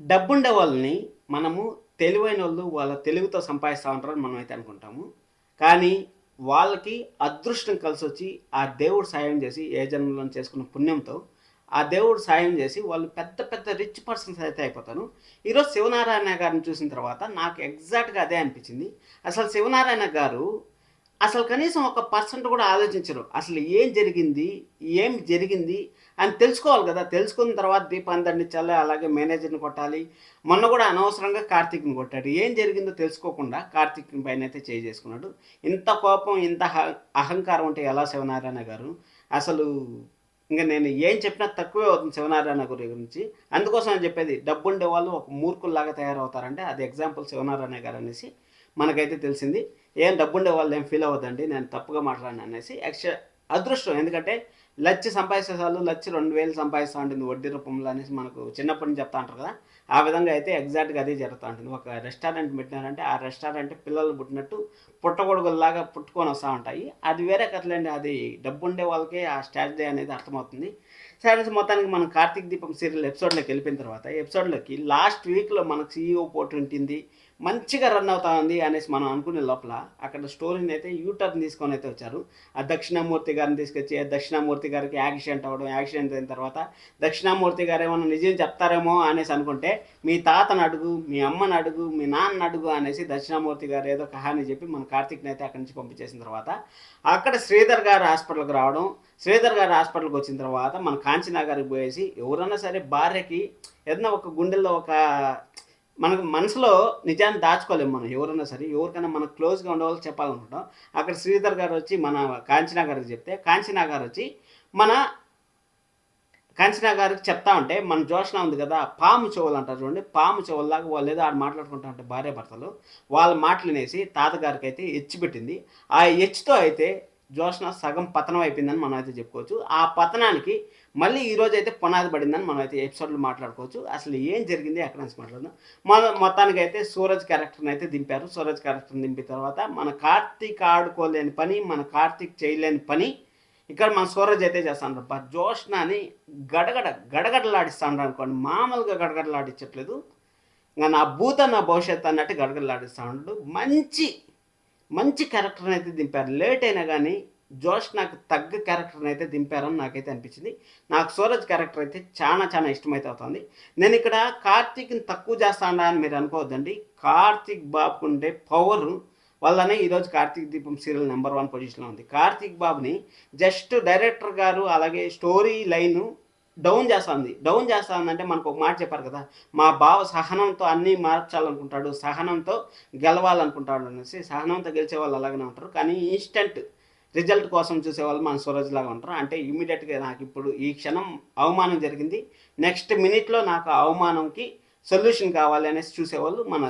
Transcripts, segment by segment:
డబ్బుండే వాళ్ళని మనము తెలివైనోళ్ళు వాళ్ళ తెలివితో సంపాదిస్తా ఉంటారని మనమైతే అనుకుంటాము. కానీ వాళ్ళకి అదృష్టం కలిసొచ్చి ఆ దేవుడు సాయం చేసి ఏ జన్మలో చేసుకున్న పుణ్యంతో ఆ దేవుడు సాయం చేసి వాళ్ళు పెద్ద పెద్ద రిచ్ పర్సన్స్ అయితే అయిపోతారు. ఈరోజు శివనారాయణ గారిని చూసిన తర్వాత నాకు ఎగ్జాక్ట్గా అదే అనిపించింది. అసలు శివనారాయణ గారు అసలు కనీసం ఒక పర్సెంట్ కూడా ఆలోచించరు. అసలు ఏం జరిగింది, ఏం జరిగింది అని తెలుసుకోవాలి కదా. తెలుసుకున్న తర్వాత దీపాన్ని దండించాలి, అలాగే మేనేజర్ని కొట్టాలి. మొన్న కూడా అనవసరంగా కార్తీక్ని కొట్టాడు. ఏం జరిగిందో తెలుసుకోకుండా కార్తీక్ పైన అయితే చేసుకున్నాడు. ఇంత కోపం, ఇంత అహంకారం ఉంటే ఎలా శివనారాయణ గారు? అసలు ఇంకా నేను ఏం చెప్పినా తక్కువే అవుతుంది శివనారాయణ గారి గురించి. అందుకోసం అని చెప్పేది, డబ్బుండే వాళ్ళు ఒక మూర్ఖుల్లాగా తయారవుతారంటే అది ఎగ్జాంపుల్ శివనారాయణ గారు అనేసి మనకైతే తెలిసింది. ఏం డబ్బుండే వాళ్ళు ఏం ఫీల్ అవ్వద్దండి, నేను తప్పుగా మాట్లాడినా అనేసి. అదృష్టం. ఎందుకంటే లచ్చ సంపాదిస్తే చాలు, లచ్చ 2000 సంపాదిస్తూ ఉంటుంది వడ్డీ రూపంలో అనేసి మనకు చిన్నప్పటి నుంచి చెప్తా ఉంటారు కదా. ఆ విధంగా అయితే ఎగ్జాక్ట్గా అదే జరుగుతూ ఉంటుంది. ఒక రెస్టారెంట్ పెట్టినారంటే ఆ రెస్టారెంట్ పిల్లలు పుట్టినట్టు పుట్టగొడుగుల్లాగా పుట్టుకొని వస్తూ ఉంటాయి. అది వేరే కథలండి. అది డబ్బుండే వాళ్ళకే ఆ స్ట్రాటజీ అనేది అర్థమవుతుంది. సరే, మొత్తానికి మనం కార్తీక్ దీపం సీరియల్ ఎపిసోడ్లోకి వెళ్ళిపోయిన తర్వాత, ఎపిసోడ్లోకి లాస్ట్ వీక్లో మనకు సీఈఓ పోటీ ఉంటుంది, మంచిగా రన్ అవుతా ఉంది అనేసి మనం అనుకునే లోపల అక్కడ స్టోరీని అయితే యూటర్న్ తీసుకొని అయితే వచ్చారు. ఆ దక్షిణామూర్తి గారిని తీసుకొచ్చి దక్షిణామూర్తి గారికి యాక్సిడెంట్ అవ్వడం, యాక్సిడెంట్ అయిన తర్వాత దక్షిణామూర్తి గారు ఏమన్నా నిజం చెప్తారేమో అనేసి అనుకుంటే, మీ తాతను అడుగు, మీ అమ్మని అడుగు, మీ నాన్నని అడుగు అనేసి దక్షిణామూర్తి గారు ఏదో కహాని చెప్పి మన కార్తీక్ని అయితే అక్కడి నుంచి పంపించేసిన తర్వాత అక్కడ శ్రీధర్ గారు హాస్పిటల్కి రావడం. శ్రీధర్ గారు హాస్పిటల్కి వచ్చిన తర్వాత మన కాంచనా గారికి పోయేసి, ఎవరన్నా సరే భార్యకి ఏదన్నా ఒక గుండెల్లో ఒక మనకు మనసులో నిజాన్ని దాచుకోలేము మనం. ఎవరైనా సరే ఎవరికైనా మనకు క్లోజ్గా ఉండేవాళ్ళు చెప్పాలనుకుంటాం. అక్కడ శ్రీధర్ గారు వచ్చి మన కాంచనా గారికి చెప్తే, కాంచనా గారు వచ్చి మన కాంచనా గారికి చెప్తా ఉంటే, మన జోష్న ఉంది కదా, పాము చెవులు అంటారు చూడండి, పాము చెవుల్లాగా వాళ్ళు ఏదో ఆడ మాట్లాడుకుంటా ఉంటే భార్య భర్తలు వాళ్ళ మాటలు వినేసి తాతగారికి అయితే హెచ్చు పెట్టింది. ఆ హెచ్చుతో అయితే జోష్న సగం పతనం అయిపోయిందని మనం అయితే చెప్పుకోవచ్చు. ఆ పతనానికి మళ్ళీ ఈరోజు అయితే పునాది పడిందని మనం అయితే ఎపిసోడ్లో మాట్లాడుకోవచ్చు. అసలు ఏం జరిగింది ఎక్కడ నుంచి మాట్లాడదాం. మొత్తానికి అయితే సూరజ్ క్యారెక్టర్ని అయితే దింపారు. సూరజ్ క్యారెక్టర్ని దింపిన తర్వాత మన కార్తీక్ ఆడుకోలేని పని, మన కార్తీక్ చేయలేని పని ఇక్కడ మన సూరజ్ అయితే చేస్తాను. జోష్నాని గడగడలాడిస్తాను అనుకోండి, మామూలుగా గడగడలాడించట్లేదు. ఇంకా నా భూత నా భవిష్యత్తు అన్నట్టు గడగడలాడిస్తూ ఉంటాడు. మంచి మంచి క్యారెక్టర్ని అయితే దింపారు. లేట్ అయినా కానీ జోష్ నాకు తగ్గ క్యారెక్టర్ని అయితే దింపారని నాకైతే అనిపించింది. నాకు సూరజ్ క్యారెక్టర్ అయితే చాలా చాలా ఇష్టమైతే అవుతుంది. నేను ఇక్కడ కార్తీక్ని తక్కువ చేస్తాడా అని మీరు అనుకోవద్దండి. కార్తీక్ బాబుకు ఉండే పవర్ వల్లనే ఈరోజు కార్తీక్ దీపం సీరియల్ నెంబర్ 1 పొజిషన్లో ఉంది. కార్తీక్ బాబుని జస్ట్ డైరెక్టర్ గారు అలాగే స్టోరీ లైను డౌన్ చేస్తుందంటే మనకు ఒక మాట చెప్పారు కదా, మా బావ సహనంతో అన్నీ మార్చాలనుకుంటాడు, సహనంతో గెలవాలనుకుంటాడు అనేసి. సహనంతో గెలిచే వాళ్ళు అలాగనే ఉంటారు, కానీ ఇన్స్టెంట్ రిజల్ట్ కోసం చూసేవాళ్ళు మన సూరజ్ లాగా ఉంటారు. అంటే ఇమీడియట్గా నాకు ఇప్పుడు ఈ క్షణం అవమానం జరిగింది, నెక్స్ట్ మినిట్లో నాకు ఆ అవమానంకి సొల్యూషన్ కావాలి అనేసి చూసేవాళ్ళు మన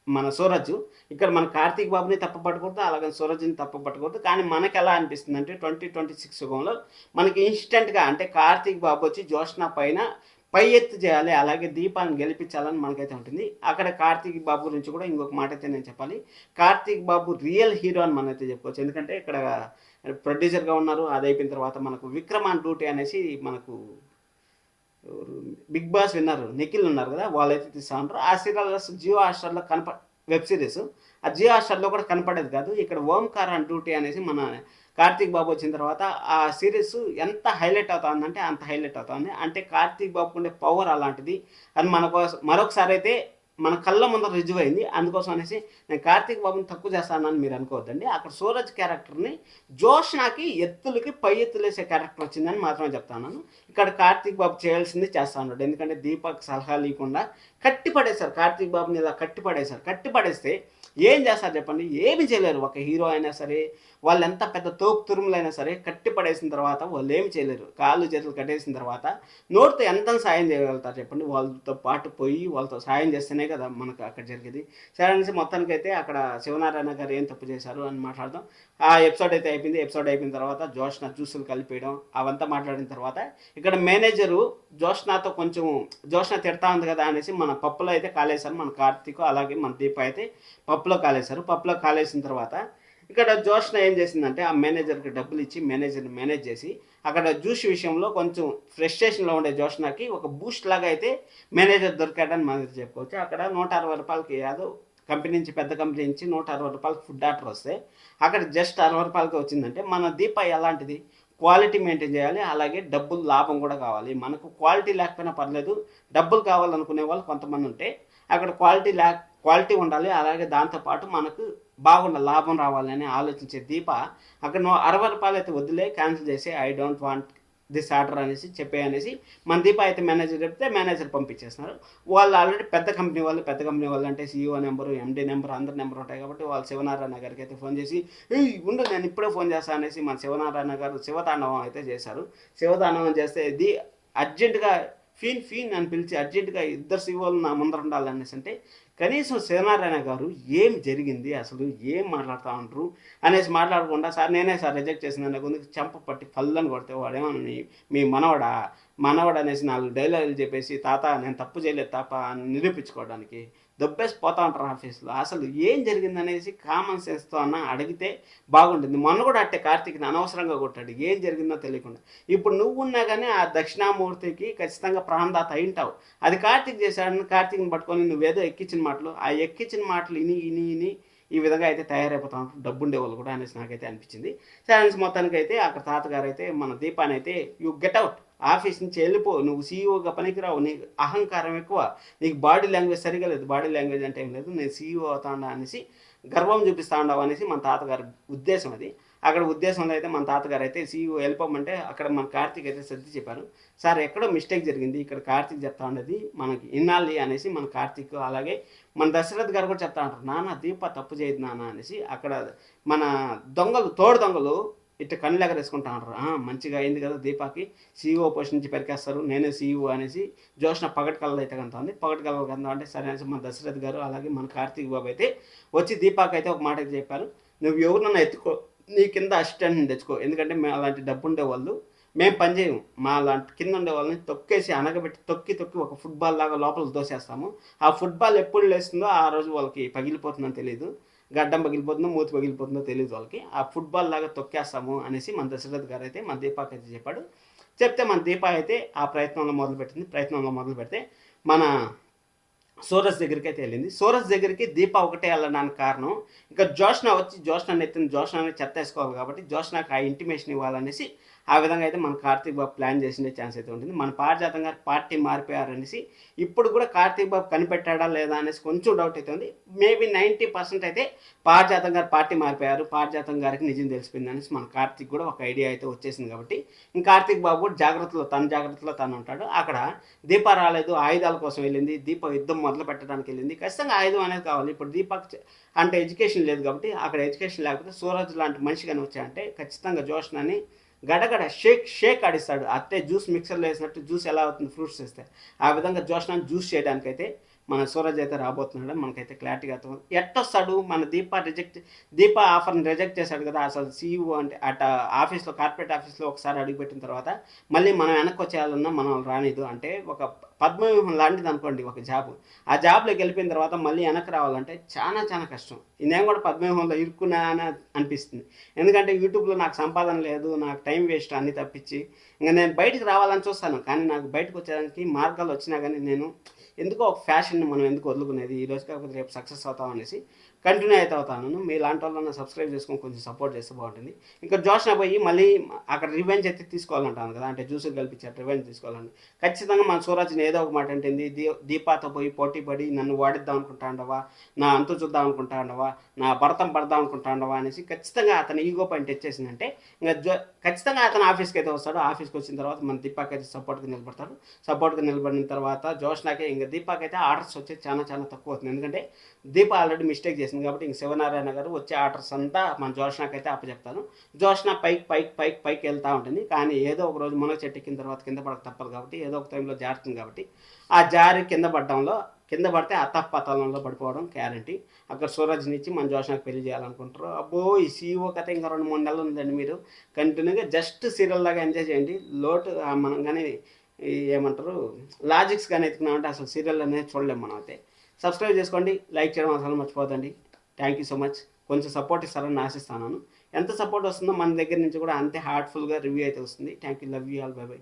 మన సూరజ్. ఇక్కడ మన కార్తీక్ బాబుని తప్పు పట్టకూడదు, అలాగే సూరజ్ని తప్పు పట్టకూడదు. కానీ మనకు ఎలా అనిపిస్తుంది అంటే 2026 యుగంలో మనకి ఇన్స్టెంట్గా అంటే కార్తీక్ బాబు వచ్చి జోష్న పైన పై ఎత్తు చేయాలి, అలాగే దీపాన్ని గెలిపించాలని మనకైతే ఉంటుంది. అక్కడ కార్తీక్ బాబు గురించి కూడా ఇంకొక మాట అయితే నేను చెప్పాలి. కార్తీక్ బాబు రియల్ హీరో అని మనం అయితే చెప్పుకోవచ్చు. ఎందుకంటే ఇక్కడ ప్రొడ్యూసర్గా ఉన్నారు. అది అయిపోయిన తర్వాత మనకు విక్రమ్ ఆన్ డ్యూటీ అనేసి మనకు బిగ్ బాస్ విన్నారు నిఖిల్ ఉన్నారు కదా, వాళ్ళైతే తీస్తూ ఉంటారు. ఆ సీరియల్ జియో హాట్స్టార్లో వెబ్ సిరీస్ ఆ జియో హాట్స్టార్లో కూడా కనపడేది కాదు. ఇక్కడ ఓంకార్ ఆన్ డ్యూటీ అనేసి మన కార్తీక్ బాబు వచ్చిన తర్వాత ఆ సిరీస్ ఎంత హైలైట్ అవుతుందంటే అంత హైలైట్ అవుతుంది. అంటే కార్తీక్ బాబుకు ఉండే పవర్ అలాంటిది అని మనకు మరొకసారి అయితే మన కళ్ళ ముందర రుజువు అయింది. అందుకోసం అనేసి నేను కార్తీక్ బాబుని తక్కువ చేస్తానని మీరు అనుకోవద్దండి. అక్కడ సూరజ్ క్యారెక్టర్ని జోష్నాకి ఎత్తులకి పై ఎత్తులేసే క్యారెక్టర్ వచ్చిందని మాత్రమే చెప్తాను. ఇక్కడ కార్తీక్ బాబు చేయాల్సింది చేస్తా ఉన్నాడు. ఎందుకంటే దీపక్ సలహా లేకుండా కట్టిపడేశారు కార్తీక్ బాబుని, ఇలా కట్టిపడేస్తే ఏం చేస్తారు చెప్పండి? ఏమి చేయలేరు. ఒక హీరో అయినా సరే, వాళ్ళు ఎంత పెద్ద తోపు తురుములైనా సరే కట్టి పడేసిన తర్వాత వాళ్ళు ఏమి చేయలేరు. కాళ్ళు చేతులు కట్టేసిన తర్వాత నోటితో ఎంత సాయం చేయగలుగుతారు చెప్పండి? వాళ్ళతో పాటు పోయి వాళ్ళతో సాయం చేస్తేనే కదా మనకు అక్కడ జరిగేది. సరే అనేసి మొత్తానికైతే అక్కడ శివనారాయణ గారు ఏం తప్పు చేశారు అని మాట్లాడదాం. ఆ ఎపిసోడ్ అయితే అయిపోయింది. ఎపిసోడ్ అయిపోయిన తర్వాత జోష్న జ్యూసులు కలిపేయడం అవంతా మాట్లాడిన తర్వాత ఇక్కడ మేనేజరు జోష్నాతో కొంచెం జోష్న తిడతా ఉంది కదా అనేసి మన పప్పులో అయితే కాలేశారు. మన కార్తీక్ అలాగే మన దీప అయితే పప్పులో కాలేశారు. పప్పులో కాలేసిన తర్వాత ఇక్కడ జోష్న ఏం చేసిందంటే ఆ మేనేజర్కి డబ్బులు ఇచ్చి మేనేజర్ని మేనేజ్ చేసి అక్కడ జ్యూస్ విషయంలో కొంచెం ఫ్రస్ట్రేషన్లో ఉండే జోష్నకి ఒక బూస్ట్ లాగా అయితే మేనేజర్ దొరికాడని మనం చెప్పుకోవచ్చు. అక్కడ 160 రూపాయలకి యాదో కంపెనీ నుంచి, పెద్ద కంపెనీ నుంచి 160 రూపాయలకి ఫుడ్ ఆర్డర్ వస్తే అక్కడ జస్ట్ 60 రూపాయలకి వచ్చిందంటే మన దీప ఎలాంటిది, క్వాలిటీ మెయింటైన్ చేయాలి, అలాగే డబ్బులు లాభం కూడా కావాలి. మనకు క్వాలిటీ లేకపోయినా పర్లేదు, డబ్బులు కావాలనుకునే వాళ్ళు కొంతమంది ఉంటే అక్కడ క్వాలిటీ ఉండాలి, అలాగే దాంతోపాటు మనకు బాగుండాలి, లాభం రావాలని ఆలోచించే దీప అక్కడ 60 రూపాయలు అయితే వదిలే క్యాన్సిల్ చేసి I don't want this order అనేసి చెప్పేయనేసి మన దీప అయితే మేనేజర్ చెప్తే మేనేజర్ పంపించేస్తున్నారు. వాళ్ళు ఆల్రెడీ పెద్ద కంపెనీ వాళ్ళు అంటే సీఈఓ నెంబరు, ఎండీ నెంబర్, అందరి నెంబర్ ఉంటాయి కాబట్టి వాళ్ళు శివనారాయణ గారికి అయితే ఫోన్ చేసి ఉండు నేను ఇప్పుడే ఫోన్ చేస్తాను అనేసి మన శివనారాయణ గారు శివతాండవం అయితే చేశారు. శివతాండవం చేస్తే ఇది అర్జెంటుగా ఫీన్ అని పిలిచి అర్జెంటుగా ఇద్దరు సీఈఓలు నా ముందర ఉండాలనేసి అంటే కనీసం శివనారాయణ గారు ఏం జరిగింది, అసలు ఏం మాట్లాడుతూ ఉంటారు అనేసి మాట్లాడకుండా సార్ నేనే సార్ రిజెక్ట్ చేసిన కొందుకు చెంప పట్టి పళ్ళని కొడితే వాడేమని మీ మనవడ అనేసి 4 డైలాగులు చెప్పేసి తాత నేను తప్పు చేయలేదు తాప అని నిరూపించుకోవడానికి దొబ్బేసి పోతా ఉంటారు ఆఫీస్లో. అసలు ఏం జరిగిందనేసి కామన్ సెన్స్తో అన్న అడిగితే బాగుంటుంది. మొన్న కూడా అట్టే కార్తీక్ని అనవసరంగా కొట్టాడు, ఏం జరిగిందో తెలియకుండా. ఇప్పుడు నువ్వు ఉన్నా కానీ ఆ దక్షిణామూర్తికి ఖచ్చితంగా ప్రాణదాత అయింటావు. అది కార్తీక్ చేశాడని కార్తీక్ని పట్టుకొని నువ్వేదో ఎక్కించిన మాటలు, ఆ ఎక్కించిన మాటలు ఇని ఈ విధంగా అయితే తయారైపోతా ఉంటారు డబ్బుండే వాళ్ళు కూడా అనేసి నాకైతే అనిపించింది. సైన్స్ మొత్తానికి అయితే అక్కడ తాతగారు అయితే మన దీపాన్ని అయితే యూ గెట్ అవుట్, ఆఫీస్ నుంచి వెళ్ళిపో, నువ్వు సీఈఓగా పనికిరావు, నీకు అహంకారం ఎక్కువ, నీకు బాడీ లాంగ్వేజ్ సరిగా లేదు, బాడీ లాంగ్వేజ్ అంటే ఏం లేదు, నేను సీఈఓ అవుతాడా అనేసి గర్వం చూపిస్తా ఉండవు అనేసి మన తాతగారి ఉద్దేశం. అది అక్కడ ఉద్దేశంలో అయితే మన తాతగారు అయితే సీఈఓ వెళ్ళిపోమంటే అక్కడ మన కార్తీక్ అయితే సర్ది చెప్పారు, సార్ ఎక్కడో మిస్టేక్ జరిగింది, ఇక్కడ కార్తీక్ చెప్తా ఉండేది మనకి ఇన్నాళ్ళు అనేసి మన కార్తీక్ అలాగే మన దశరథ్ గారు కూడా చెప్తా ఉంటారు, నాన్న దీప తప్పు చేయదు నాన్న అనేసి. అక్కడ మన తోడు దొంగలు ఇట్లా కళ్ళు ఎగరేసుకుంటా ఉంటారు, మంచిగా అయింది కదా దీపాకి, సీఈఓ పొజిషన్ నుంచి పెరికేస్తారు, నేనే సీఈఓ అనేసి జోష్న పగటి కళ్ళలో అయితే కంటుంది. పగటి కళ్ళలో కందా అంటే సరే అనేసి మన దశరథ్ గారు అలాగే మన కార్తీక్ బాబు అయితే వచ్చి దీపాకి అయితే ఒక మాట చెప్పారు, నువ్వు ఎవరినన్నా ఎత్తుకో, నీ కింద అసిస్టెంట్ని తెచ్చుకో, ఎందుకంటే మేము అలాంటి డబ్బు ఉండేవాళ్ళు మేము పనిచేయము, మా లాంటి కింద ఉండే వాళ్ళని తొక్కేసి అనగబెట్టి తొక్కి ఒక ఫుట్బాల్ లాగా లోపలికి దోసేస్తాము. ఆ ఫుట్బాల్ ఎప్పుడు లేస్తుందో ఆ రోజు వాళ్ళకి పగిలిపోతుందని తెలియదు, గడ్డం పగిలిపోతుందో మూతి పగిలిపోతుందో తెలియదు వాళ్ళకి, ఆ ఫుట్బాల్ లాగా తొక్కేస్తాము అనేసి మన దశరథ్ గారు అయితే మన దీపాకి అయితే చెప్పాడు. చెప్తే మన దీపా అయితే ఆ ప్రయత్నంలో మొదలు పెడితే మన సూరజ్ దగ్గరికి అయితే వెళ్ళింది. సూరజ్ దగ్గరికి దీప ఒకటే వెళ్ళడానికి కారణం ఇంకా జోష్న ఎత్తిన జోష్నని చెత్త వేసుకోవాలి కాబట్టి జోష్నకి ఆ ఇంటిమేషన్ ఇవ్వాలనేసి ఆ విధంగా అయితే మన కార్తీక్ బాబు ప్లాన్ చేసిన ఛాన్స్ అయితే ఉంటుంది. మన పారిజాతం గారు పార్టీ మారిపోయారనేసి ఇప్పుడు కూడా కార్తీక్ బాబు కనిపెట్టాడా లేదా అనేసి కొంచెం డౌట్ అయితే ఉంది. మేబీ 90% అయితే పారిజాతం గారు పార్టీ మారిపోయారు, పారిజాతం గారికి నిజం తెలిసిపోయింది అనేసి మన కార్తీక్ కూడా ఒక ఐడియా అయితే వచ్చేసింది కాబట్టి ఇంకా కార్తీక్ బాబు కూడా తన జాగ్రత్తలో తను ఉంటాడు. అక్కడ దీప రాలేదు, ఆయుధాల కోసం వెళ్ళింది, దీప యుద్ధం మొదలు పెట్టడానికి వెళ్ళింది, ఖచ్చితంగా ఆయుధం అనేది కావాలి. ఇప్పుడు దీపక్ అంటే ఎడ్యుకేషన్ లేదు కాబట్టి అక్కడ ఎడ్యుకేషన్ లేకపోతే సూరజ్ లాంటి మనిషి కానీ వచ్చాయంటే ఖచ్చితంగా జోష్నని గడగడ షేక్ ఆడిస్తాడు. అట్టే జ్యూస్ మిక్సర్లో వేసినట్టు జ్యూస్ ఎలా అవుతుంది ఫ్రూట్స్ వేస్తే ఆ విధంగా జోష్నాన్ని జ్యూస్ చేయడానికైతే మన సూరజ్ అయితే రాబోతున్నాడు. మనకైతే క్లారిటీగా అర్థం ఎట్టొస్తాడు. మన దీప ఆఫర్ని రిజెక్ట్ చేశాడు కదా, అసలు సీఈఓ అంటే అట ఆఫీస్లో కార్పొరేట్ ఆఫీస్లో ఒకసారి అడుగుపెట్టిన తర్వాత మళ్ళీ మనం వెనక్కి వచ్చేయాలన్నా మనం రానిదు. అంటే ఒక పద్మవ్యూహం లాంటిది అనుకోండి ఒక జాబ్, ఆ జాబ్లోకి వెళ్ళిపోయిన తర్వాత మళ్ళీ వెనక్కి రావాలంటే చాలా కష్టం. నేను కూడా పద్మవ్యూహంలో ఇరుక్కున్నా అని అనిపిస్తుంది. ఎందుకంటే యూట్యూబ్లో నాకు సంపాదన లేదు, నాకు టైం వేస్ట్ అన్ని తప్పించి ఇంకా నేను బయటకు రావాలని చూస్తాను, కానీ నాకు బయటకు వచ్చేదానికి మార్గాలు వచ్చినా కానీ నేను ఎందుకో ఒక ఫ్యాషన్ని మనం ఎందుకు వదులుకునేది, ఈ రోజు కాకపోతే రేపు సక్సెస్ అవుతాం అనేసి కంటిన్యూ అయితే అవుతాను. మీ లాంటి వాళ్ళని సబ్స్క్రైబ్ చేసుకొని కొంచెం సపోర్ట్ చేస్తే బాగుంటుంది. ఇంకా జోష్న పోయి మళ్ళీ అక్కడ రివెంజ్ అయితే తీసుకోవాలంటాను కదా, అంటే జ్యూసులు కల్పించారు రివెంజ్ తీసుకోవాలని. ఖచ్చితంగా మన సూరజ్ని ఏదో ఒక మాట అంటుంది, దీపాతో పోయి పోటీ పడి నన్ను వాడిద్దాం అనుకుంటా ఉండవా, నా అంతు చూద్దాం అనుకుంటా ఉండవా, నా భరతం పడదాం అనుకుంటా ఉండవా అనేసి ఖచ్చితంగా అతను ఈగో పాయింట్ తెచ్చేసిందంటే ఇంకా ఖచ్చితంగా అతను ఆఫీస్కి అయితే వస్తాడు. ఆఫీస్కి వచ్చిన తర్వాత మన దీపాకి అయితే సపోర్ట్గా నిలబడిన తర్వాత జోష్నాకే ఇంకా దీపాకి అయితే ఆర్డర్స్ వచ్చేది చాలా తక్కువ అవుతుంది. ఎందుకంటే దీప ఆల్రెడీ మిస్టేక్ చేసింది కాబట్టి ఇంక శివనారాయణ గారు వచ్చే ఆర్డర్స్ అంతా మన జోష్నాకి అయితే అప్పచెప్తాను. జోష్న పైకి వెళ్తూ ఉంటుంది. కానీ ఏదో ఒక రోజు మునగ చెట్టు ఎక్కిన తర్వాత కింద పడక తప్పదు కాబట్టి ఏదో ఒక టైంలో జారుతుంది కాబట్టి ఆ జారి కింద పడితే అతపాతాళంలో పడిపోవడం గ్యారంటీ. అక్కడ సూరజ్నిచ్చి మన జోష్నకి పెళ్లి చేయాలనుకుంటారు. అబ్బో ఈ సీఈఓ కథ ఇంకా 2-3 నెలలు ఉందండి. మీరు కంటిన్యూగా జస్ట్ సీరియల్ లాగా ఎంజాయ్ చేయండి. మనం కానీ ఏమంటారు లాజిక్స్ కానీ ఎత్తుకున్నామంటే అసలు సీరియల్ అనేది చూడలేము మనం. అయితే సబ్స్క్రైబ్ చేసుకోండి, లైక్ చేయడం అసలు మర్చిపోదండి. Thank you so much. కొంచెం సపోర్ట్ ఇస్తారని ఆశిస్తున్నాను. ఎంత సపోర్ట్ వస్తుందో మన దగ్గర నుంచి కూడా అంతే హార్ట్‌ఫుల్‌గా రివ్యూ అయితే వస్తుంది. Thank you. Love you all. By by.